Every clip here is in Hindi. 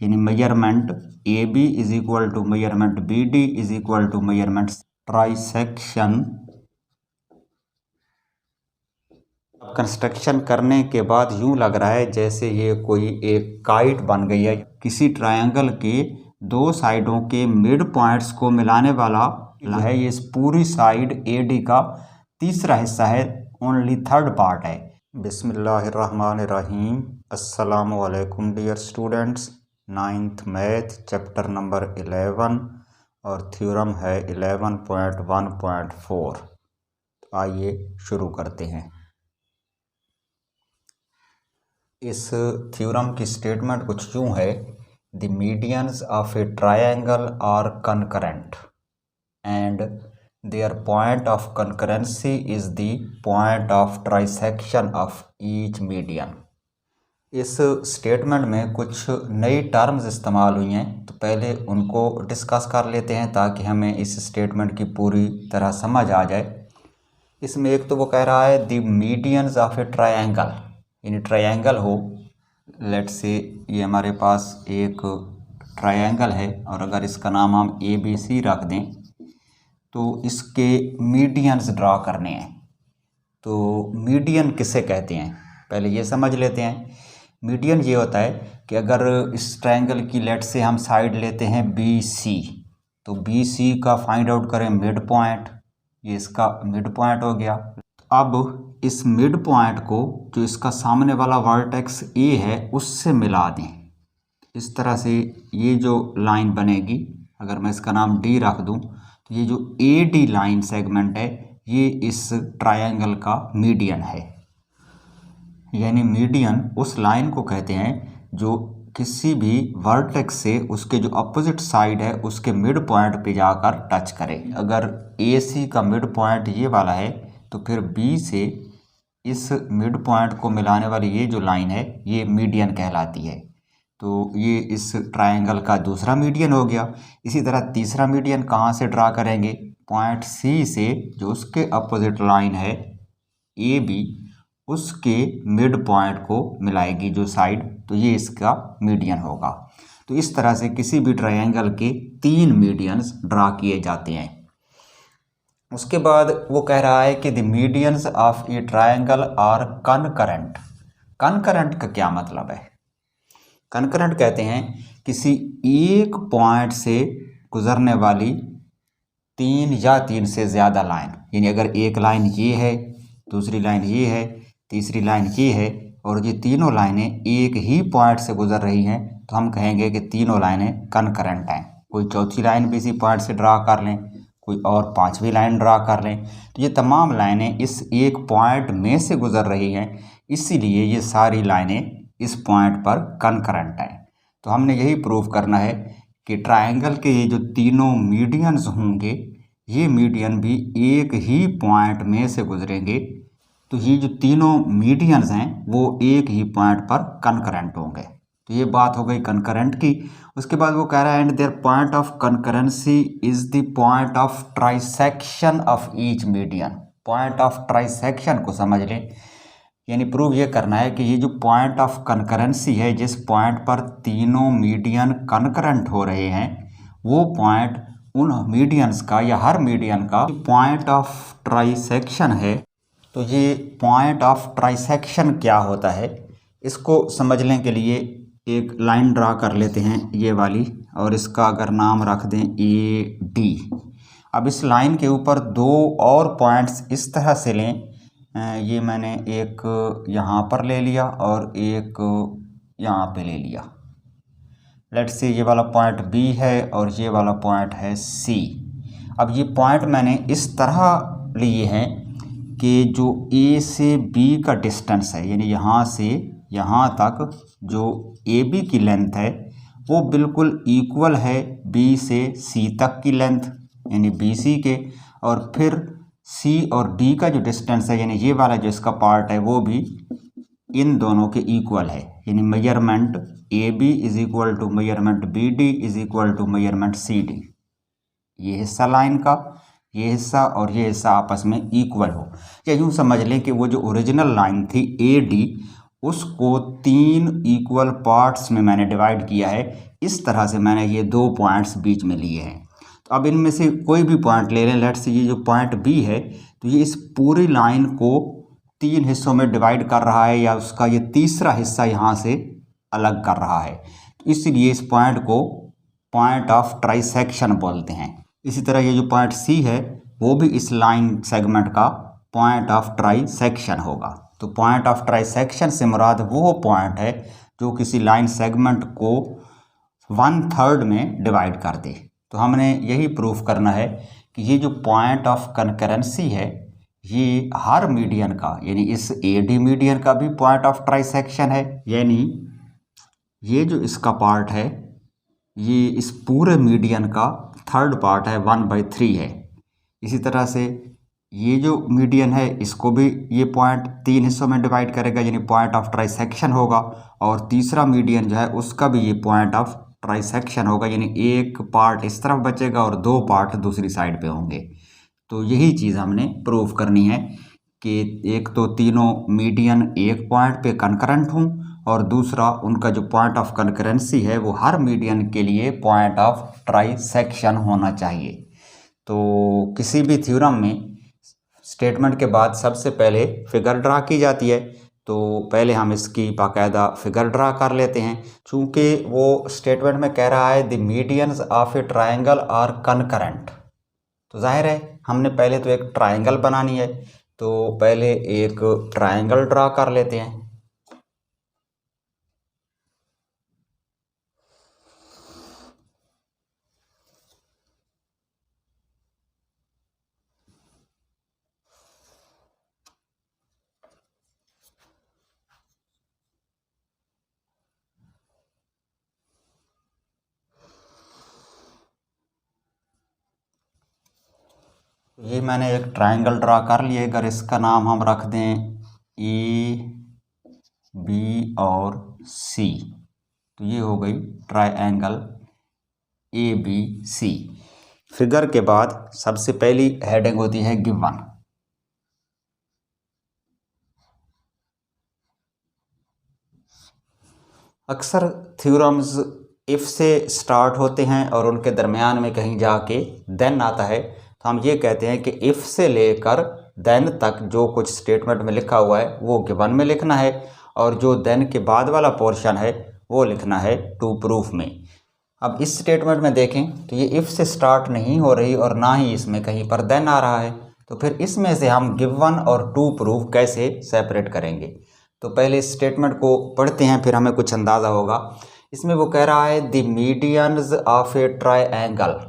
यानी measurement A B is equal to measurement B D is equal to measurement trisection. Construction करने के बाद यूं लग रहा है जैसे ये कोई एक काइट बन गई है। किसी ट्रायंगल के दो साइडों के मिड पॉइंट्स को मिलाने वाला है। ये इस पूरी साइड ए डी का तीसरा हिस्सा है, ओनली थर्ड पार्ट है। बिस्मिल्लाहिर्रहमानिर्रहीम। अस्सलामु अलैकुम dear students. 9th math chapter number 11 और थ्योरम है 11.1.4। आइए शुरू करते हैं। इस थ्योरम की स्टेटमेंट कुछ यूँ है, the medians of a triangle are concurrent and their point of concurrency is the point of trisection of each median. इस स्टेटमेंट में कुछ नई टर्म्स इस्तेमाल हुई हैं, तो पहले उनको डिस्कस कर लेते हैं ताकि हमें इस स्टेटमेंट की पूरी तरह समझ आ जाए। इसमें एक तो वो कह रहा है the medians of a triangle, यानी ट्रायंगल हो, लेट से ये हमारे पास एक ट्रायंगल है और अगर इसका नाम हम ए बी सी रख दें तो इसके मीडियंस ड्रा करने हैं। तो मीडियन किसे कहते हैं पहले ये समझ लेते हैं। मीडियन ये होता है कि अगर इस ट्रायंगल की लेट से हम साइड लेते हैं बी सी, तो बी सी का फाइंड आउट करें मिड पॉइंट, ये इसका मिड पॉइंट हो गया। अब इस मिड पॉइंट को जो इसका सामने वाला वर्टेक्स ए है उससे मिला दें। इस तरह से ये जो लाइन बनेगी, अगर मैं इसका नाम डी रख दूं, तो ये जो ए डी लाइन सेगमेंट है ये इस ट्रायंगल का मीडियन है। यानी मीडियन उस लाइन को कहते हैं जो किसी भी वर्टेक्स से उसके जो अपोजिट साइड है उसके मिड पॉइंट पे जाकर टच करे। अगर ए सी का मिड पॉइंट ये वाला है तो फिर बी से इस मिड पॉइंट को मिलाने वाली ये जो लाइन है ये मीडियन कहलाती है। तो ये इस ट्रायंगल का दूसरा मीडियन हो गया। इसी तरह तीसरा मीडियन कहाँ से ड्रा करेंगे, पॉइंट सी से जो उसके अपोजिट लाइन है ए बी, उसके मिड पॉइंट को मिलाएगी जो साइड, तो ये इसका मीडियन होगा। तो इस तरह से किसी भी ट्रायंगल के 3 मीडियंस ड्रा किए जाते हैं। उसके बाद वो कह रहा है कि the medians of a triangle are concurrent. Concurrent का क्या मतलब है? कनकरेंट कहते हैं किसी एक पॉइंट से गुजरने वाली 3 या 3 से ज़्यादा लाइन। यानी अगर एक लाइन ये है, दूसरी लाइन ये है, तीसरी लाइन ये है और ये तीनों लाइनें एक ही पॉइंट से गुजर रही हैं, तो हम कहेंगे कि तीनों लाइनें कनकरेंट हैं। कोई चौथी लाइन भी इसी पॉइंट से ड्रा कर लें, कोई और 5वीं लाइन ड्रा कर लें, तो ये तमाम लाइनें इस एक पॉइंट में से गुजर रही हैं, इसीलिए ये सारी लाइनें इस पॉइंट पर कनकरेंट हैं। तो हमने यही प्रूव करना है कि ट्रायंगल के ये जो तीनों मीडियंस होंगे ये मीडियन भी एक ही पॉइंट में से गुजरेंगे। तो ये जो तीनों मीडियंस हैं वो एक ही पॉइंट पर कनकरेंट होंगे। तो ये बात हो गई कनकरेंट की। उसके बाद वो कह रहा है and their point of concurrency is the point of trisection of each median. Point of trisection को समझ लें, यानी प्रूव ये करना है कि ये जो पॉइंट ऑफ कनकरेंसी है, जिस पॉइंट पर तीनों मीडियन कनकरेंट हो रहे हैं, वो पॉइंट उन मीडियंस का या हर मीडियन का पॉइंट ऑफ ट्राइसेक्शन है। तो ये पॉइंट ऑफ ट्राइसेक्शन क्या होता है इसको समझने के लिए एक लाइन ड्रा कर लेते हैं ये वाली, और इसका अगर नाम रख दें ए डी। अब इस लाइन के ऊपर 2 और पॉइंट्स इस तरह से लें, ये मैंने एक यहाँ पर ले लिया और एक यहाँ पे ले लिया। लेट्स से ये वाला पॉइंट बी है और ये वाला पॉइंट है सी। अब ये पॉइंट मैंने इस तरह लिए हैं कि जो ए से बी का डिस्टेंस है, यानी यहाँ से यहाँ तक जो ए बी की लेंथ है वो बिल्कुल इक्वल है बी से सी तक की लेंथ, यानी बी सी के, और फिर सी और डी का जो डिस्टेंस है, यानी ये वाला जो इसका पार्ट है, वो भी इन दोनों के इक्वल है। यानी measurement A B is equal to measurement B D is equal to measurement C D. ये हिस्सा लाइन का, ये हिस्सा और ये हिस्सा आपस में इक्वल हो। या यूँ समझ लें कि वो जो ओरिजिनल लाइन थी ए डी, उसको 3 इक्वल पार्ट्स में मैंने डिवाइड किया है। इस तरह से मैंने ये 2 पॉइंट्स बीच में लिए हैं। तो अब इनमें से कोई भी पॉइंट ले लें। लेट्स से ये जो पॉइंट बी है, तो ये इस पूरी लाइन को 3 हिस्सों में डिवाइड कर रहा है, या उसका ये तीसरा हिस्सा यहाँ से अलग कर रहा है। तो इसलिए इस पॉइंट को पॉइंट ऑफ ट्राइसेक्शन बोलते हैं। इसी तरह ये जो पॉइंट सी है वो भी इस लाइन सेगमेंट का पॉइंट ऑफ ट्राइसेक्शन होगा। तो पॉइंट ऑफ ट्राइसेक्शन से मुराद वो पॉइंट है जो किसी लाइन सेगमेंट को 1/3 में डिवाइड कर दे। तो हमने यही प्रूफ करना है कि ये जो पॉइंट ऑफ कनकरेंसी है ये हर मीडियन का, यानी इस एडी मीडियन का भी पॉइंट ऑफ ट्राइसेक्शन है, यानी ये जो इसका पार्ट है ये इस पूरे मीडियन का थर्ड पार्ट है, 1/3 है। इसी तरह से ये जो मीडियन है इसको भी ये पॉइंट 3 हिस्सों में डिवाइड करेगा, यानी पॉइंट ऑफ ट्राइसेक्शन होगा। और तीसरा मीडियन जो है उसका भी ये पॉइंट ऑफ ट्राइसेक्शन होगा, यानी एक पार्ट इस तरफ बचेगा और 2 पार्ट दूसरी साइड पे होंगे। तो यही चीज़ हमने प्रूव करनी है कि एक तो तीनों मीडियन एक पॉइंट पे कनकरेंट हों, और दूसरा उनका जो पॉइंट ऑफ कनकरेंसी है वो हर मीडियन के लिए पॉइंट ऑफ ट्राइसेक्शन होना चाहिए। तो किसी भी थ्योरम में स्टेटमेंट के बाद सबसे पहले फिगर ड्रा की जाती है। तो पहले हम इसकी बाकायदा फिगर ड्रा कर लेते हैं। चूँकि वो स्टेटमेंट में कह रहा है the medians of a triangle are concurrent, तो जाहिर है हमने पहले तो एक ट्राइंगल बनानी है। तो पहले एक ट्राइंगल ड्रा कर लेते हैं। ये मैंने एक ट्राइंगल ड्रा कर लिया। अगर इसका नाम हम रख दें ए बी और सी, तो ये हो गई triangle A B C. Figure के बाद सबसे पहली हेडिंग होती है गिवन। अक्सर थ्योरम्स इफ़ से स्टार्ट होते हैं और उनके दरमियान में कहीं जाके देन आता है। तो हम ये कहते हैं कि इफ़ से लेकर देन तक जो कुछ स्टेटमेंट में लिखा हुआ है वो गिवन में लिखना है, और जो देन के बाद वाला पोर्शन है वो लिखना है टू प्रूफ में। अब इस स्टेटमेंट में देखें तो ये इफ़ से स्टार्ट नहीं हो रही और ना ही इसमें कहीं पर देन आ रहा है। तो फिर इसमें से हम गिवन और टू प्रूफ कैसे सेपरेट करेंगे? तो पहले इस स्टेटमेंट को पढ़ते हैं, फिर हमें कुछ अंदाज़ा होगा। इसमें वो कह रहा है the medians of a triangle.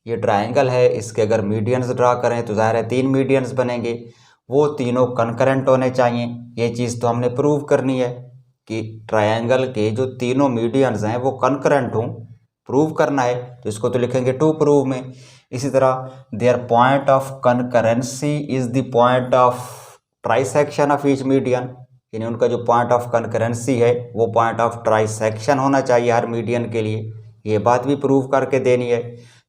ये ट्राइंगल है, इसके अगर मीडियंस ड्रा करें तो ज़ाहिर है 3 मीडियंस बनेंगे, वो तीनों कनकरेंट होने चाहिए। ये चीज़ तो हमने प्रूव करनी है कि ट्राइंगल के जो तीनों मीडियंस हैं वो कनकरेंट हों, प्रूव करना है। तो इसको तो लिखेंगे टू प्रूव में। इसी तरह there point of concurrency is the point of trisection of each median, यानी उनका जो पॉइंट ऑफ कनकरेंसी है वो पॉइंट ऑफ ट्राइसेक्शन होना चाहिए हर मीडियन के लिए। ये बात भी प्रूव करके देनी है।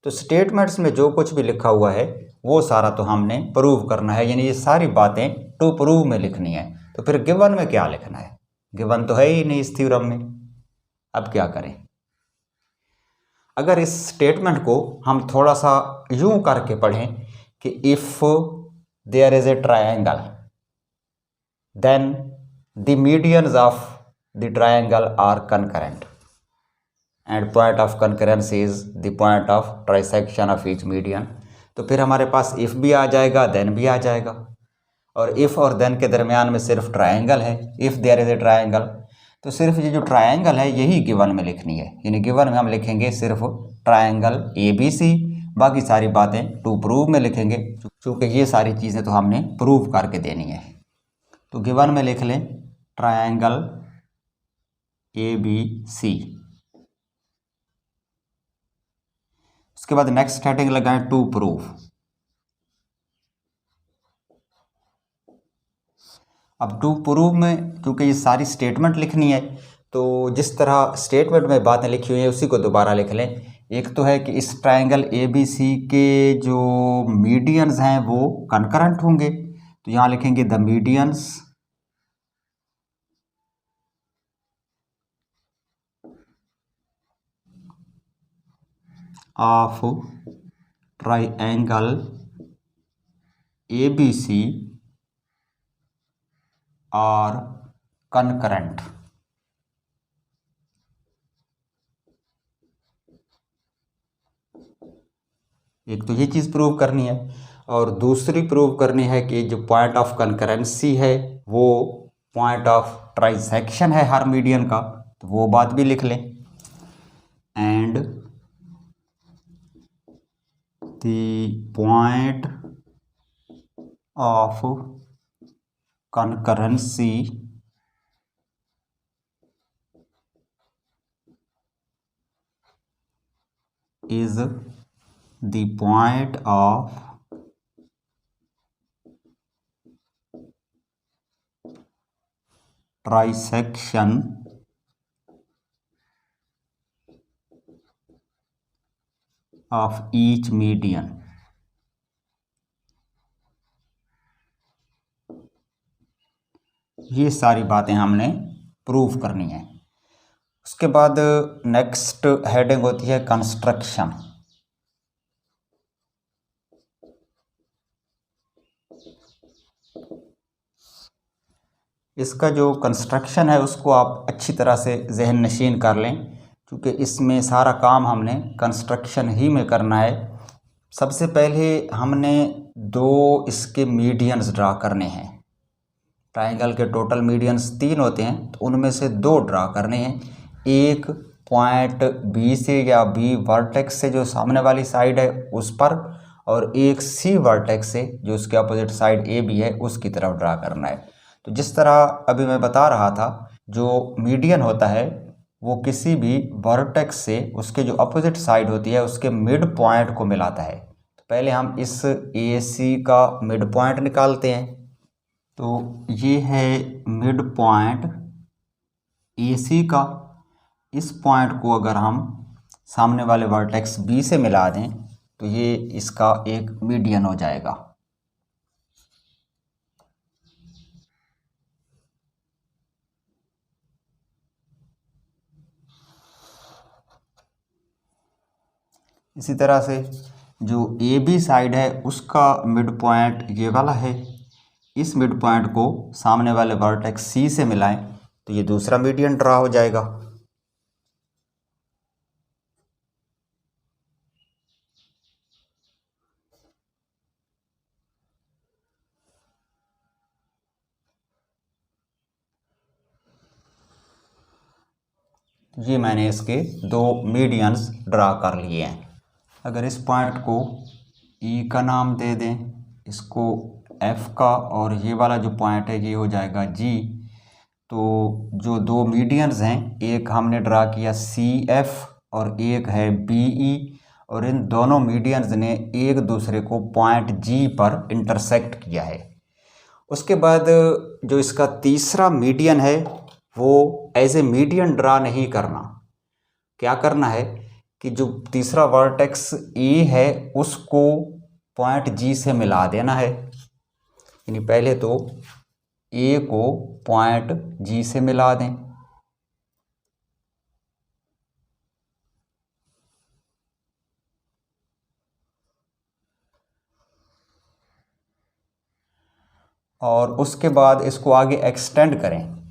तो स्टेटमेंट्स में जो कुछ भी लिखा हुआ है वो सारा तो हमने प्रूव करना है, यानी ये सारी बातें टू प्रूव में लिखनी है। तो फिर गिवन में क्या लिखना है? गिवन तो है ही नहीं इस थ्योरम में। अब क्या करें? अगर इस स्टेटमेंट को हम थोड़ा सा यूं करके पढ़ें कि if there is a triangle then the medians of the triangle are concurrent and point of concurrency is the point of trisection of each median. तो फिर हमारे पास इफ़ भी आ जाएगा, देन भी आ जाएगा, और इफ़ और देन के दरमियान में सिर्फ ट्रायंगल है। If there is a triangle, तो सिर्फ ये जो ट्रायंगल है यही गिवन में लिखनी है, यानी गिवन में हम लिखेंगे सिर्फ ट्रायंगल ए बी सी, बाकी सारी बातें टू प्रूव में लिखेंगे, क्योंकि ये सारी चीज़ें तो हमने प्रूव करके देनी है। तो गिवन में लिख लें ट्रायंगल ए बी सी। उसके बाद नेक्स्ट हेडिंग लगाएं टू प्रूव। अब टू प्रूव में क्योंकि ये सारी स्टेटमेंट लिखनी है, तो जिस तरह स्टेटमेंट में बातें लिखी हुई हैं उसी को दोबारा लिख लें। एक तो है कि इस ट्रायंगल ए बी सी के जो मीडियंस हैं वो कनकरेंट होंगे, तो यहाँ लिखेंगे the medians of triangle ABC और कनकरेंट। एक तो ये चीज़ प्रूव करनी है और दूसरी प्रूव करनी है कि जो पॉइंट ऑफ कनकरेंसी है वो पॉइंट ऑफ ट्राइसेक्शन है हर मीडियन का, तो वो बात भी लिख लें। And the point of concurrency is the point of trisection of each median। ये सारी बातें हमने प्रूव करनी है। उसके बाद नेक्स्ट हेडिंग होती है कंस्ट्रक्शन। इसका जो कंस्ट्रक्शन है उसको आप अच्छी तरह से जहन नशीन कर लें, क्योंकि इसमें सारा काम हमने कंस्ट्रक्शन ही में करना है। सबसे पहले हमने दो इसके मीडियंस ड्रा करने हैं। ट्राइंगल के टोटल मीडियंस 3 होते हैं, तो उनमें से 2 ड्रा करने हैं। एक पॉइंट B से या B वर्टेक्स से जो सामने वाली साइड है उस पर, और एक C वर्टेक्स से जो उसके अपोजिट साइड AB है उसकी तरफ ड्रा करना है। तो जिस तरह अभी मैं बता रहा था, जो मीडियन होता है वो किसी भी वर्टेक्स से उसके जो अपोजिट साइड होती है उसके मिड पॉइंट को मिलाता है। तो पहले हम इस AC का मिड पॉइंट निकालते हैं। तो ये है मिड पॉइंट AC का। इस पॉइंट को अगर हम सामने वाले वर्टेक्स B से मिला दें तो ये इसका एक मीडियन हो जाएगा। इसी तरह से जो AB साइड है उसका मिड पॉइंट ये वाला है। इस मिड पॉइंट को सामने वाले वर्टेक्स C से मिलाएं तो ये दूसरा मीडियन ड्रा हो जाएगा। ये मैंने इसके 2 मीडियंस ड्रा कर लिए हैं। अगर इस पॉइंट को E का नाम दे दें, इसको F का, और ये वाला जो पॉइंट है ये हो जाएगा G। तो जो 2 मीडियंस हैं, एक हमने ड्रा किया CF और एक है BE, और इन दोनों मीडियंस ने एक दूसरे को पॉइंट G पर इंटरसेक्ट किया है। उसके बाद जो इसका तीसरा मीडियन है वो एज ए मीडियन ड्रा नहीं करना। क्या करना है कि जो तीसरा वर्टेक्स E है उसको पॉइंट G से मिला देना है। यानी पहले तो A को पॉइंट G से मिला दें, और उसके बाद इसको आगे एक्सटेंड करें।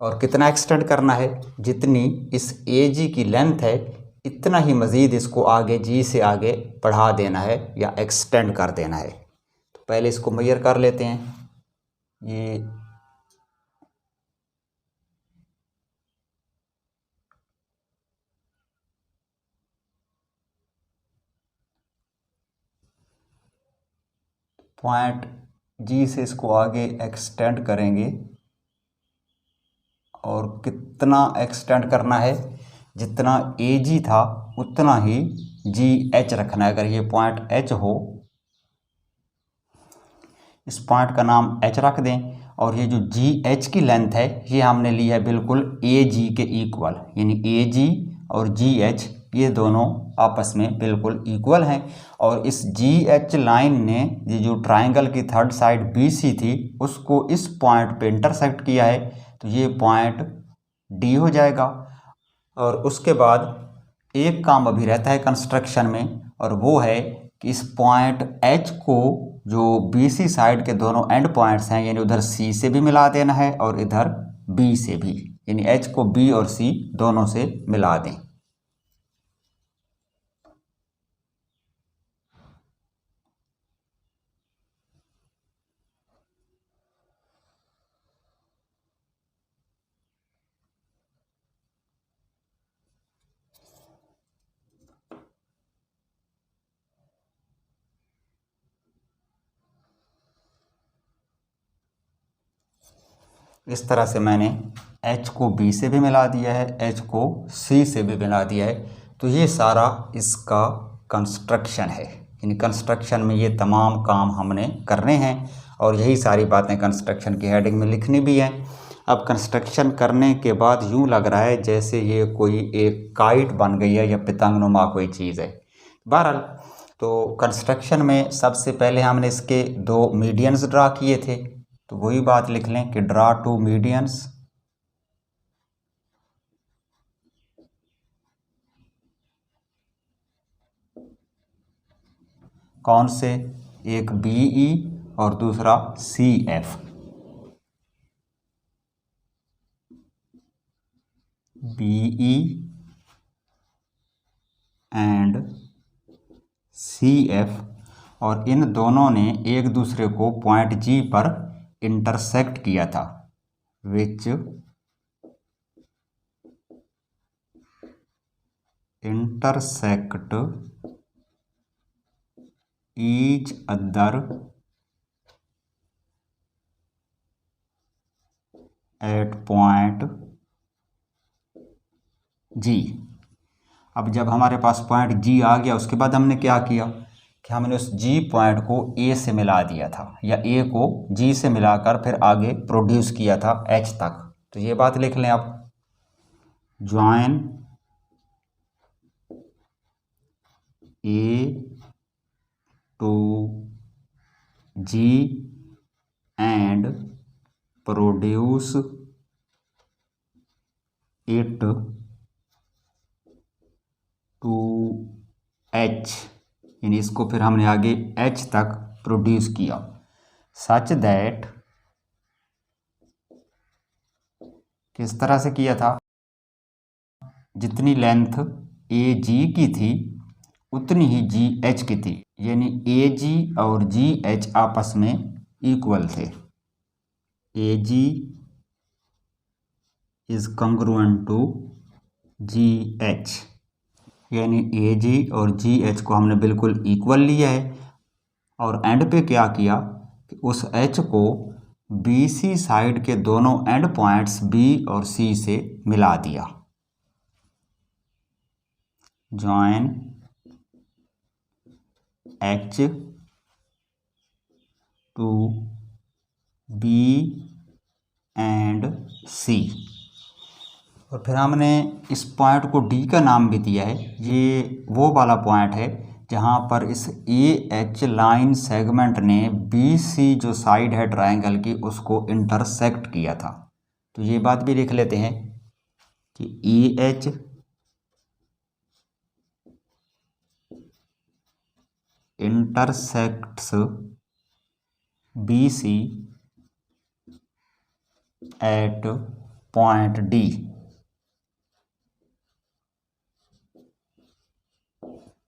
और कितना एक्सटेंड करना है, जितनी इस AG की लेंथ है इतना ही मज़ीद इसको आगे G से आगे बढ़ा देना है या एक्सटेंड कर देना है। तो पहले इसको मेजर कर लेते हैं। ये पॉइंट G से इसको आगे एक्सटेंड करेंगे, और कितना एक्सटेंड करना है, जितना AG था उतना ही GH रखना है। अगर ये पॉइंट H हो, इस पॉइंट का नाम H रख दें, और ये जो GH की लेंथ है ये हमने ली है बिल्कुल AG के इक्वल, यानी AG और GH ये दोनों आपस में बिल्कुल इक्वल हैं। और इस GH लाइन ने ये जो ट्राइंगल की थर्ड साइड BC थी उसको इस पॉइंट पे इंटरसेक्ट किया है, तो ये पॉइंट D हो जाएगा। और उसके बाद एक काम अभी रहता है कंस्ट्रक्शन में, और वो है कि इस पॉइंट H को जो BC साइड के दोनों एंड पॉइंट्स हैं, यानी उधर C से भी मिला देना है और इधर B से भी, यानी H को B और C दोनों से मिला दें। इस तरह से मैंने H को B से भी मिला दिया है, H को C से भी मिला दिया है। तो ये सारा इसका कंस्ट्रक्शन है, यानी कंस्ट्रक्शन में ये तमाम काम हमने करने हैं और यही सारी बातें कंस्ट्रक्शन की हेडिंग में लिखनी भी है। अब कंस्ट्रक्शन करने के बाद यूँ लग रहा है जैसे ये कोई एक काइट बन गई है या पतंगनुमा कोई चीज़ है। बहरहाल, तो कंस्ट्रक्शन में सबसे पहले हमने इसके दो मीडियंस ड्रा किए थे, तो वही बात लिख लें कि ड्रा टू मीडियंस। कौन से? एक BE और दूसरा CF। BE एंड CF, और इन दोनों ने एक दूसरे को पॉइंट G पर इंटरसेक्ट किया था, विच intersect each other at point G। अब जब हमारे पास पॉइंट G आ गया, उसके बाद हमने क्या किया कि हमने उस G पॉइंट को A से मिला दिया था, या A को G से मिलाकर फिर आगे प्रोड्यूस किया था H तक। तो ये बात लिख लें आप, join A to G and produce it to H, यानी इसको फिर हमने आगे H तक प्रोड्यूस किया, सच दैट, किस तरह से किया था, जितनी लेंथ AG की थी उतनी ही GH की थी, यानी AG और GH आपस में इक्वल थे। AG is congruent to GH, यानी AG और GH को हमने बिल्कुल इक्वल लिया है, और एंड पे क्या किया कि उस H को BC साइड के दोनों एंड पॉइंट्स B और C से मिला दिया। Join H to B and C, और फिर हमने इस पॉइंट को D का नाम भी दिया है। ये वो वाला पॉइंट है जहाँ पर इस AH लाइन सेगमेंट ने BC जो साइड है ट्रायंगल की उसको इंटरसेक्ट किया था। तो ये बात भी लिख लेते हैं कि AH intersects BC at point D।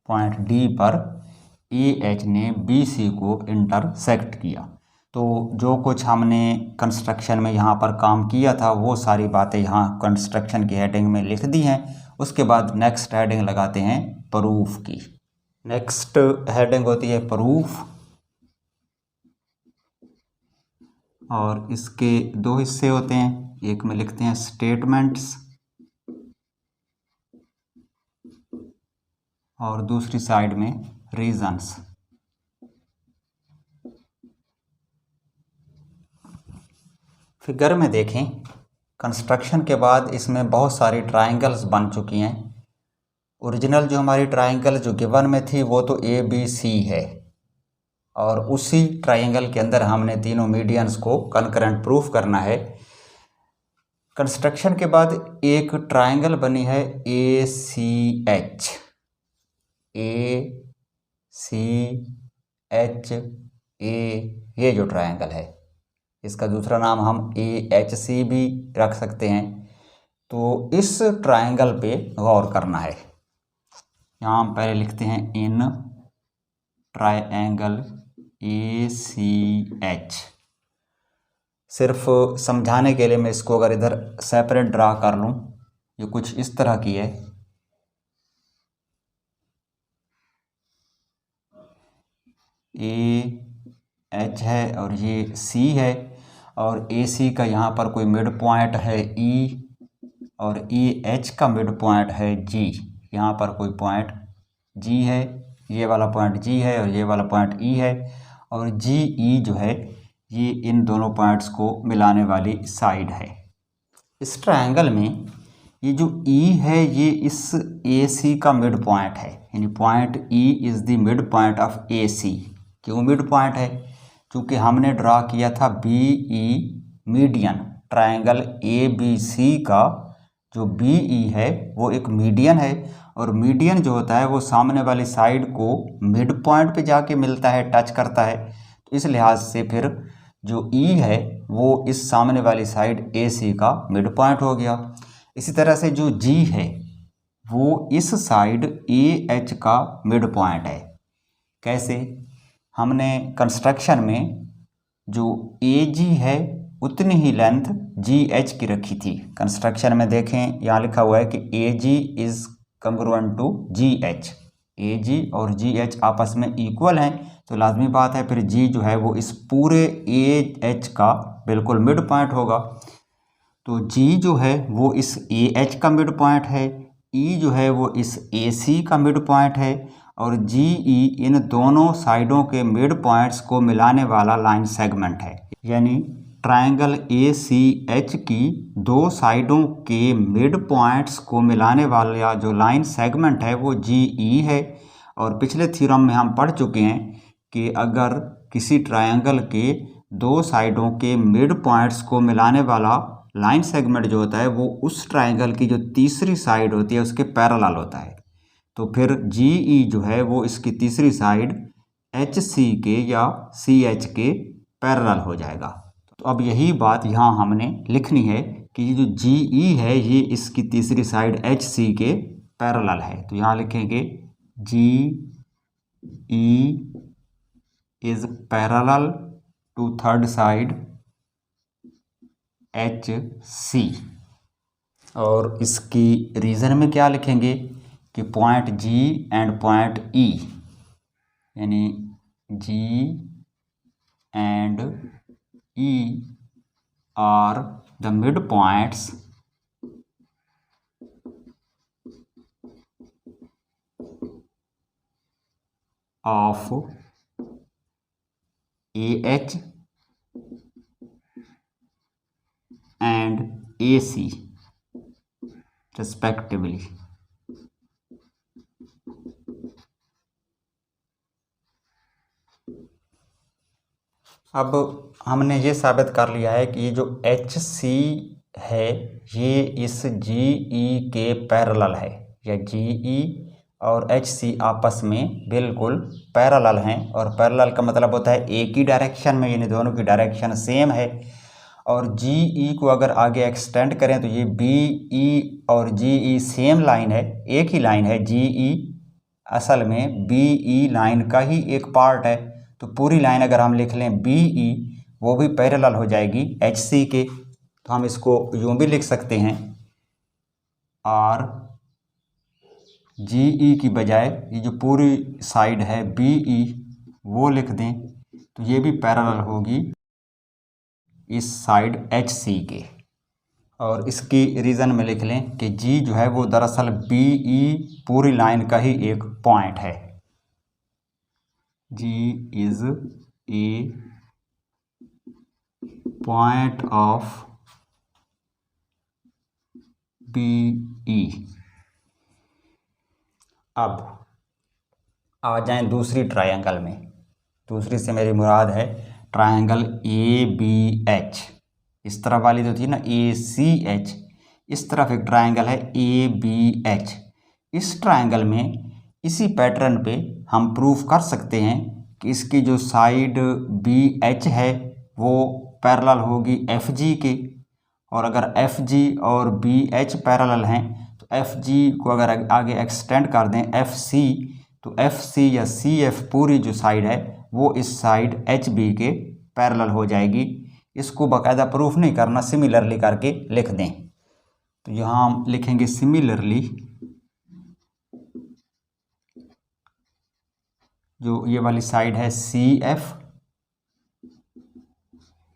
Point D पर AH ने BC को इंटरसेक्ट किया। तो जो कुछ हमने कंस्ट्रक्शन में यहाँ पर काम किया था वो सारी बातें यहाँ कंस्ट्रक्शन की हेडिंग में लिख दी हैं। उसके बाद नेक्स्ट हेडिंग लगाते हैं प्रूफ की। नेक्स्ट हेडिंग होती है प्रूफ, और इसके दो हिस्से होते हैं, एक में लिखते हैं स्टेटमेंट्स और दूसरी साइड में रीजंस। फिगर में देखें, कंस्ट्रक्शन के बाद इसमें बहुत सारी ट्रायंगल्स बन चुकी हैं। ओरिजिनल जो हमारी ट्रायंगल जो गिवन में थी वो तो ABC है, और उसी ट्रायंगल के अंदर हमने तीनों मीडियंस को कनकरेंट प्रूफ करना है। कंस्ट्रक्शन के बाद एक ट्रायंगल बनी है ए C H, A C H A, ये जो ट्रायंगल है इसका दूसरा नाम हम ए एच सी भी रख सकते हैं। तो इस ट्रायंगल पे गौर करना है। यहाँ हम पहले लिखते हैं in triangle A C H. सिर्फ समझाने के लिए मैं इसको अगर इधर सेपरेट ड्रा कर लूँ, ये कुछ इस तरह की है। ए एच है और ये सी है, और ए सी का यहाँ पर कोई मिड पॉइंट है ई, और ए एच का मिड पॉइंट है जी। यहाँ पर कोई पॉइंट जी है, ये वाला पॉइंट जी है और ये वाला पॉइंट ई है, और जी ई जो है ये इन दोनों पॉइंट्स को मिलाने वाली साइड है। इस ट्रायंगल में ये जो ई है ये इस ए सी का मिड पॉइंट है, यानी point E is the mid point of A C. क्यों मिड पॉइंट है? क्योंकि हमने ड्रा किया था B E median. Triangle A B C का जो बी ई है वो एक मीडियन है, और मीडियन जो होता है वो सामने वाली साइड को मिड पॉइंट पे जाके मिलता है, टच करता है। तो इस लिहाज से फिर जो ई है वो इस सामने वाली साइड ए सी का मिड पॉइंट हो गया। इसी तरह से जो जी है वो इस साइड ए एच का मिड पॉइंट है। कैसे? हमने कंस्ट्रक्शन में जो ए जी है उतनी ही लेंथ जी एच की रखी थी। कंस्ट्रक्शन में देखें यहाँ लिखा हुआ है कि A G is congruent to G H. A G और जी एच आपस में इक्वल हैं, तो लाजमी बात है फिर जी जो है वो इस पूरे ए एच का बिल्कुल मिड पॉइंट होगा। तो जी जो है वो इस ए एच का मिड पॉइंट है, ई जो है वो इस ए सी का मिड पॉइंट है, और जी ई इन दोनों साइडों के मिड पॉइंट्स को मिलाने वाला लाइन सेगमेंट है। यानी ट्रायंगल ए सी एच की दो साइडों के मिड पॉइंट्स को मिलाने वाला जो लाइन सेगमेंट है वो जी ई है। और पिछले थ्योरम में हम पढ़ चुके हैं कि अगर किसी ट्रायंगल के दो साइडों के मिड पॉइंट्स को मिलाने वाला लाइन सेगमेंट जो होता है वो उस ट्रायंगल की जो तीसरी साइड होती है उसके पैरेलल होता है, तो फिर जी ई जो है वो इसकी तीसरी साइड एच सी के या सी एच के पैरेलल हो जाएगा। तो अब यही बात यहाँ हमने लिखनी है कि ये जो जी ई है ये इसकी तीसरी साइड एच सी के पैरेलल है। तो यहाँ लिखेंगे जी E is parallel to third side H C. और इसकी रीज़न में क्या लिखेंगे कि पॉइंट जी एंड पॉइंट ई, यानी जी and E R the mid points of A H and A C respectively। अब हमने ये साबित कर लिया है कि ये जो एच सी है ये इस जी ई के पैरेलल है, या जी ई और एच सी आपस में बिल्कुल पैरेलल हैं। और पैरेलल का मतलब होता है एक ही डायरेक्शन में, यानी दोनों की डायरेक्शन सेम है। और जी ई को अगर आगे एक्सटेंड करें तो ये बी ई और जी ई सेम लाइन है, एक ही लाइन है। जी ई असल में बी ई लाइन का ही एक पार्ट है, तो पूरी लाइन अगर हम लिख लें बी ई वो भी पैरेलल हो जाएगी एच सी के। तो हम इसको यूँ भी लिख सकते हैं, आर जी ई की बजाय ये जो पूरी साइड है बी ई वो लिख दें, तो ये भी पैरेलल होगी इस साइड एच सी के। और इसकी रीज़न में लिख लें कि जी जो है वो दरअसल बी ई पूरी लाइन का ही एक पॉइंट है। G is a point of B E. अब आ जाएं दूसरी ट्रायंगल में। दूसरी से मेरी मुराद है ट्रायंगल ए बी एच। इस तरफ वाली जो थी ना ACH, इस तरफ एक ट्रायंगल है ABH। इस ट्रायंगल में इसी पैटर्न पे हम प्रूफ कर सकते हैं कि इसकी जो साइड BH है वो पैरेलल होगी FG के, और अगर FG और BH पैरेलल हैं तो FG को अगर आगे एक्सटेंड कर दें FC, तो FC या CF पूरी जो साइड है वो इस साइड HB के पैरेलल हो जाएगी। इसको बाकायदा प्रूफ नहीं करना, सिमिलरली करके लिख दें। तो यहाँ हम लिखेंगे सिमिलरली, जो ये वाली साइड है CF,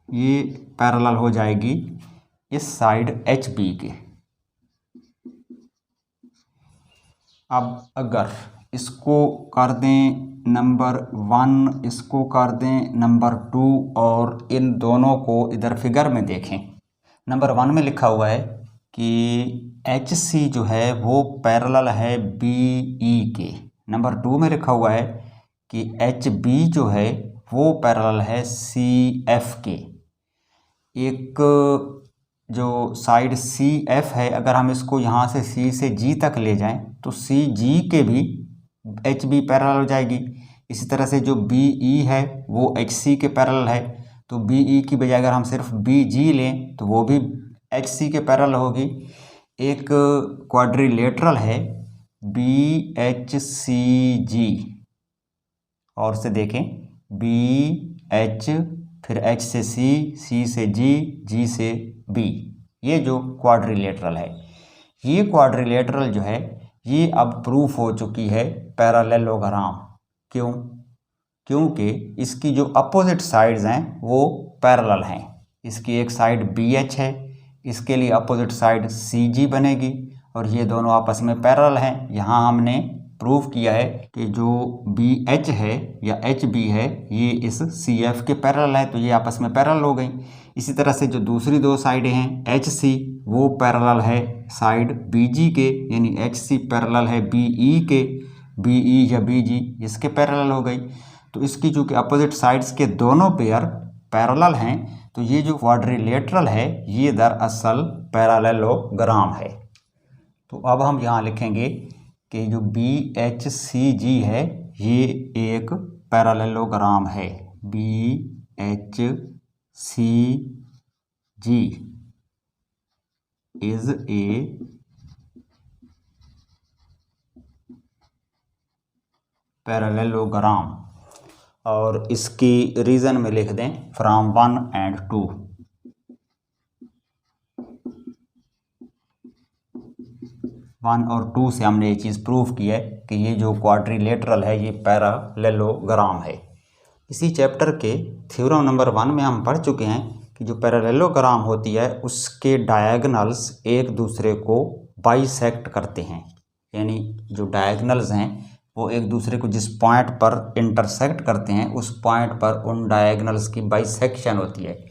ये पैरेलल हो जाएगी इस साइड HB के। अब अगर इसको कर दें नंबर 1, इसको कर दें नंबर 2, और इन दोनों को इधर फिगर में देखें। नंबर 1 में लिखा हुआ है कि HC जो है वो पैरेलल है BE के। नंबर 2 में लिखा हुआ है कि HB जो है वो पैरेलल है CF के। एक जो साइड CF है, अगर हम इसको यहाँ से C से G तक ले जाएं तो CG के भी HB पैरेलल हो जाएगी। इसी तरह से जो BE है वो HC के पैरेलल है, तो BE की बजाय अगर हम सिर्फ BG लें तो वो भी HC के पैरेलल होगी। एक क्वाड्रिलेटरल है BHCG, और से देखें BH, फिर H से C, C से G, G से B, ये जो क्वाड्रिलेटरल है, ये क्वाड्रिलेटरल जो है ये अब प्रूफ हो चुकी है पैरेललोग्राम। क्यों? क्योंकि इसकी जो अपोजिट साइड्स हैं वो पैरेलल हैं। इसकी एक साइड BH है, इसके लिए अपोजिट साइड CG बनेगी, और ये दोनों आपस में पैरेलल हैं। यहाँ हमने प्रूफ किया है कि जो BH है या HB है ये इस CF के पैरेलल है, तो ये आपस में पैरेलल हो गई। इसी तरह से जो दूसरी दो साइडें हैं HC, वो पैरेलल है साइड BG के, यानी HC पैरेलल है BE के, BE या BG इसके पैरेलल हो गई। तो इसकी जो कि अपोजिट साइड्स के दोनों पेयर पैरेलल हैं, तो ये जो क्वाड्रिलेटरल है ये दरअसल पैरेललोग्राम है। तो अब हम यहाँ लिखेंगे कि जो BHCG है ये एक पैरेललोग्राम है। BHCG इज ए पैरेललोग्राम, और इसकी रीज़न में लिख दें फ्रॉम 1 and 2। 1 और 2 से हमने ये चीज़ प्रूव की है कि ये जो क्वाड्रिलेटरल है ये पैरेललोग्राम है। इसी चैप्टर के थ्योरम नंबर 1 में हम पढ़ चुके हैं कि जो पैरेललोग्राम होती है उसके डायगोनल्स एक दूसरे को बाइसेक्ट करते हैं, यानी जो डायगोनल्स हैं वो एक दूसरे को जिस पॉइंट पर इंटरसेक्ट करते हैं उस पॉइंट पर उन डायगोनल्स की बाइसेक्शन होती है।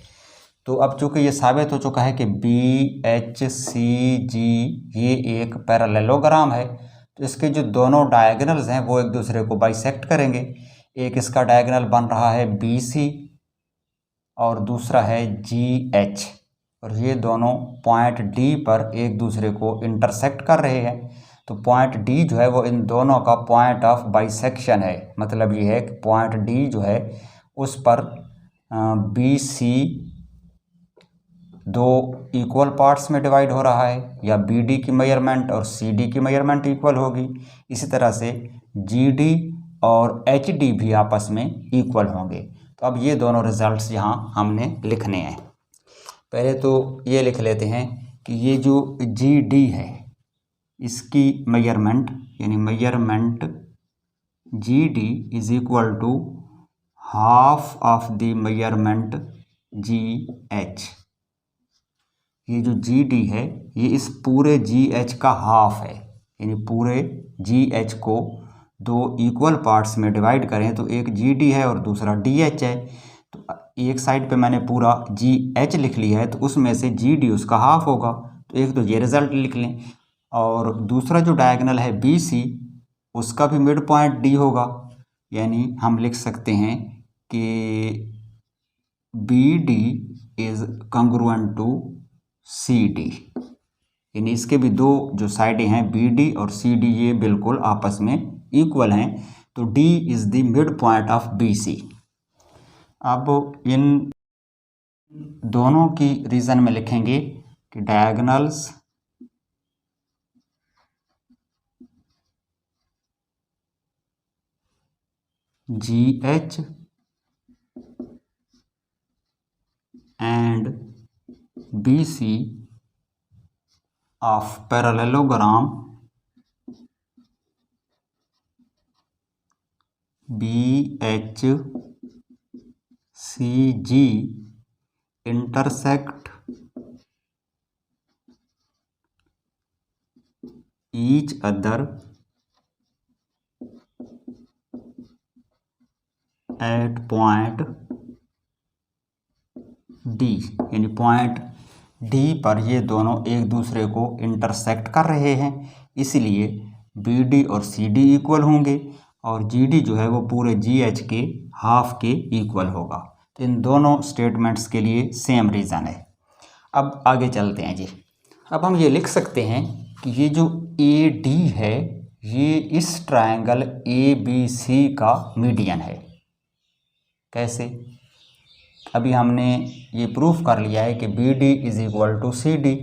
तो अब चूँकि ये साबित हो चुका है कि BHCG ये एक पैरेललोग्राम है, तो इसके जो दोनों डायगोनल्स हैं वो एक दूसरे को बाइसेक्ट करेंगे। एक इसका डायगोनल बन रहा है BC और दूसरा है GH, और ये दोनों पॉइंट D पर एक दूसरे को इंटरसेक्ट कर रहे हैं। तो पॉइंट D जो है वो इन दोनों का पॉइंट ऑफ बाइसेक्शन है। मतलब ये है कि पॉइंट D जो है उस पर BC दो इक्वल पार्ट्स में डिवाइड हो रहा है, या BD की मेजरमेंट और CD की मेजरमेंट इक्वल होगी। इसी तरह से GD और HD भी आपस में इक्वल होंगे। तो अब ये दोनों रिजल्ट्स यहाँ हमने लिखने हैं। पहले तो ये लिख लेते हैं कि ये जो GD है इसकी मेजरमेंट, यानी measurement GD is equal to half of the measurement GH। ये जो GD है ये इस पूरे GH का हाफ है, यानी पूरे GH को दो इक्वल पार्ट्स में डिवाइड करें तो एक GD है और दूसरा DH है। तो एक साइड पे मैंने पूरा GH लिख लिया है, तो उसमें से GD उसका हाफ होगा। तो एक तो ये रिजल्ट लिख लें, और दूसरा जो डायगोनल है BC उसका भी मिड पॉइंट D होगा, यानी हम लिख सकते हैं कि B D is congruent to C D, यानी इसके भी दो जो साइडें हैं बी डी और सी डी ये बिल्कुल आपस में इक्वल हैं, तो D is the mid point of B C. अब इन दोनों की रीजन में लिखेंगे कि diagonals G H and B C of parallelogram B H C G intersect each other at point D, यानी पॉइंट D पर ये दोनों एक दूसरे को इंटरसेक्ट कर रहे हैं, इसलिए BD और CD इक्वल होंगे और GD जो है वो पूरे GH के हाफ के इक्वल होगा। तो इन दोनों स्टेटमेंट्स के लिए सेम रीज़न है। अब आगे चलते हैं जी। अब हम ये लिख सकते हैं कि ये जो AD है ये इस ट्रायंगल ABC का मीडियन है। कैसे? अभी हमने ये प्रूफ कर लिया है कि BD is equal to CD।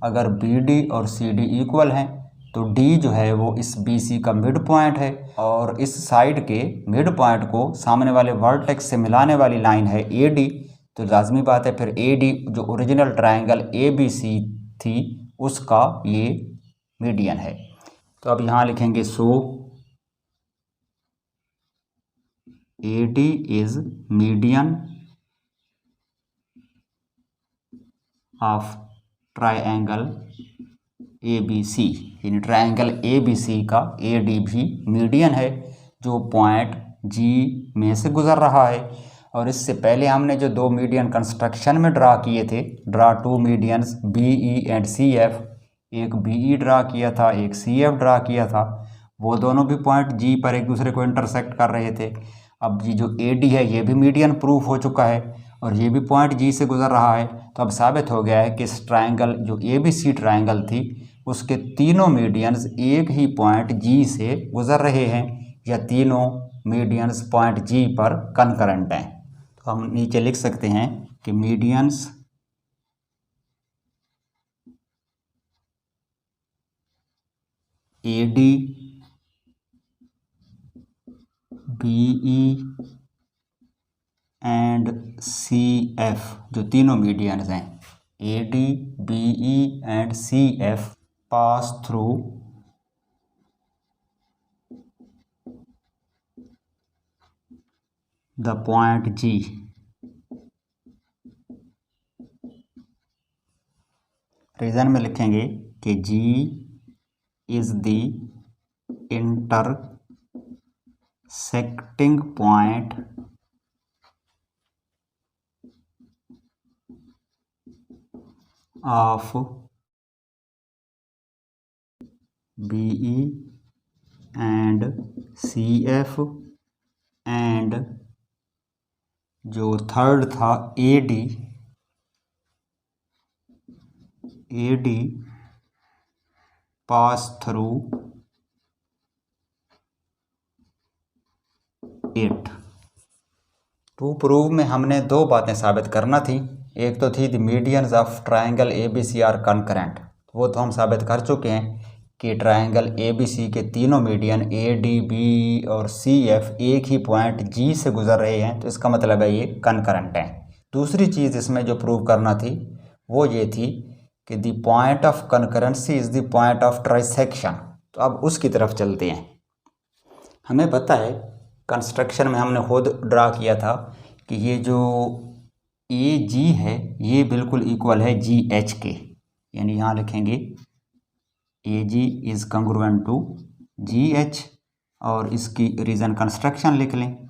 अगर BD और CD इक्वल हैं तो D जो है वो इस BC का मिड पॉइंट है और इस साइड के मिड पॉइंट को सामने वाले वर्टेक्स से मिलाने वाली लाइन है AD, तो लाजमी बात है फिर AD जो ओरिजिनल ट्रायंगल ABC थी उसका ये मीडियन है। तो अब यहाँ लिखेंगे सो AD is median of triangle ABC, यानी ट्रायंगल ABC का AD भी मीडियन है जो पॉइंट G में से गुजर रहा है। और इससे पहले हमने जो दो मीडियन कंस्ट्रक्शन में ड्रा किए थे, draw two medians BE and CF, एक BE ड्रा किया था एक CF ड्रा किया था, वो दोनों भी पॉइंट G पर एक दूसरे को इंटरसेक्ट कर रहे थे। अब ये जो AD है ये भी मीडियन प्रूफ हो चुका है और ये भी पॉइंट G से गुजर रहा है, तो अब साबित हो गया है कि इस ट्रायंगल जो ABC ट्रायंगल थी उसके तीनों मीडियंस एक ही पॉइंट G से गुजर रहे हैं या तीनों मीडियंस पॉइंट G पर कनकरेंट हैं। तो हम नीचे लिख सकते हैं कि medians AD BE and CF जो तीनों मीडियंस हैं AD BE and CF pass through the point G। Reason में लिखेंगे कि G is the intersecting point of BE and CF and जो थर्ड था AD pass through it. To prove में हमने दो बातें साबित करना थी, एक तो थी the medians of triangle ABC are concurrent, वो तो हम साबित कर चुके हैं कि ट्रायंगल ABC के तीनों मीडियन AD BE और CF एक ही पॉइंट G से गुजर रहे हैं, तो इसका मतलब है ये कनकरेंट हैं। दूसरी चीज़ इसमें जो प्रूव करना थी वो ये थी कि the point of concurrency is the point of trisection. तो अब उसकी तरफ चलते हैं। हमें पता है कंस्ट्रक्शन में हमने खुद ड्रा किया था कि ये जो AG है ये बिल्कुल इक्वल है GH के, यानी यहाँ लिखेंगे AG is congruent to GH और इसकी रीज़न कंस्ट्रक्शन लिख लें।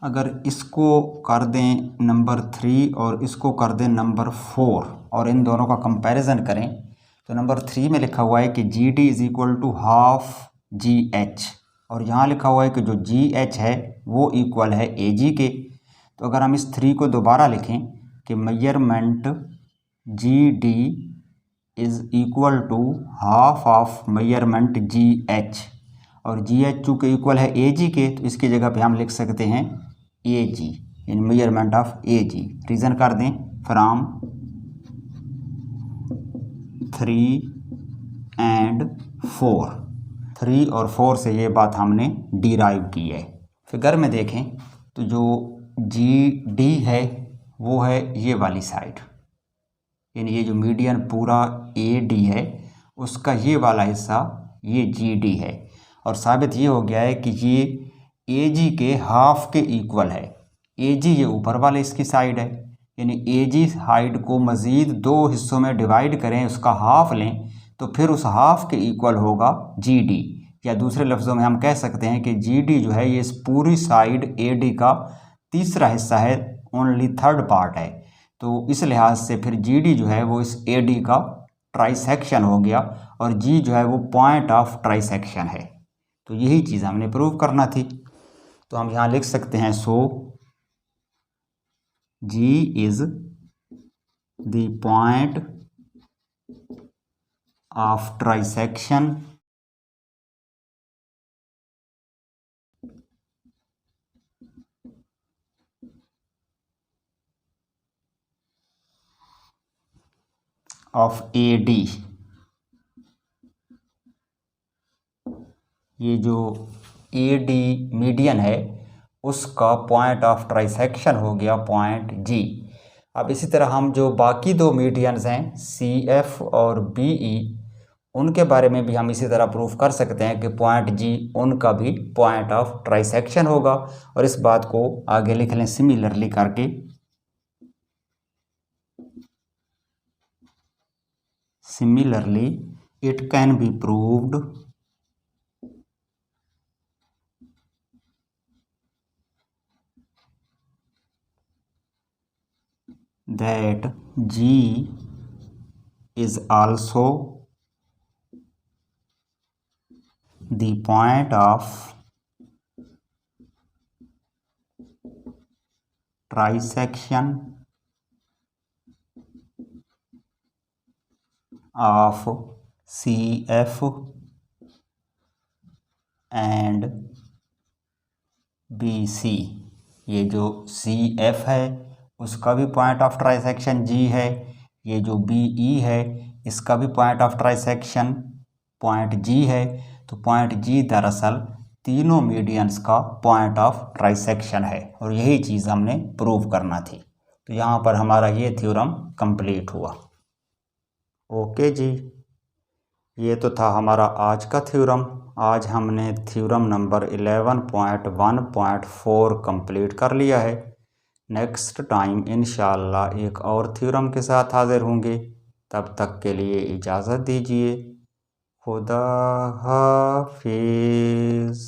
अगर इसको कर दें नंबर 3 और इसको कर दें नंबर 4 और इन दोनों का कंपैरिजन करें तो नंबर 3 में लिखा हुआ है कि GD is equal to half GH और यहाँ लिखा हुआ है कि जो जी एच है वो इक्वल है ए जी के। तो अगर हम इस 3 को दोबारा लिखें कि measurement G D is equal to half of measurement G H, और जी एच चूँकि इक्वल है ए जी के, तो इसकी जगह पे हम लिख सकते हैं ए जी, यानी measurement of A G. Reason कर दें, फ्रॉम 3 एंड 4, 3 और 4 से ये बात हमने डिराइव की है। फिगर में देखें तो जो जी डी है वो है ये वाली साइड, यानी ये जो मीडियन पूरा ए डी है उसका ये वाला हिस्सा ये जी डी है, और साबित ये हो गया है कि ये ए जी के हाफ के इक्वल है। ए जी ये ऊपर वाले इसकी साइड है, यानी ए जी साइड को मज़ीद 2 हिस्सों में डिवाइड करें, उसका हाफ लें, तो फिर उस हाफ के इक्वल होगा जी डी, या दूसरे लफ्ज़ों में हम कह सकते हैं कि जी डी जो है ये इस पूरी साइड ए डी का तीसरा हिस्सा है, ओनली थर्ड पार्ट है। तो इस लिहाज से फिर जी डी जो है वो इस ए डी का ट्राइसेक्शन हो गया, और जी जो है वो पॉइंट ऑफ ट्राइसेक्शन है। तो यही चीज़ हमने प्रूव करना थी। तो हम यहाँ लिख सकते हैं, so G is the point of trisection of A D. ये जो ए डी मीडियन है उसका पॉइंट ऑफ ट्राइसेक्शन हो गया पॉइंट जी। अब इसी तरह हम जो बाकी 2 मीडियंस हैं सी एफ और बी ई, उनके बारे में भी हम इसी तरह प्रूफ कर सकते हैं कि पॉइंट जी उनका भी पॉइंट ऑफ ट्राइसेक्शन होगा। और इस बात को आगे लिख लें सिमिलरली करके, similarly it can be proved that G is also the point of trisection of CF and BC। ये जो CF है उसका भी पॉइंट ऑफ ट्राइसेक्शन G है, ये जो BE है इसका भी point of trisection point G है। तो पॉइंट G दरअसल तीनों मीडियंस का पॉइंट ऑफ ट्राइसेक्शन है, और यही चीज़ हमने प्रूव करना थी। तो यहाँ पर हमारा ये थ्योरम कंप्लीट हुआ। ओके जी, ये तो था हमारा आज का थ्योरम। आज हमने थ्योरम नंबर 11.1.4 कंप्लीट कर लिया है। नेक्स्ट टाइम इंशाअल्लाह एक और थ्योरम के साथ हाजिर होंगे। तब तक के लिए इजाज़त दीजिए। खुदा हाफिज़।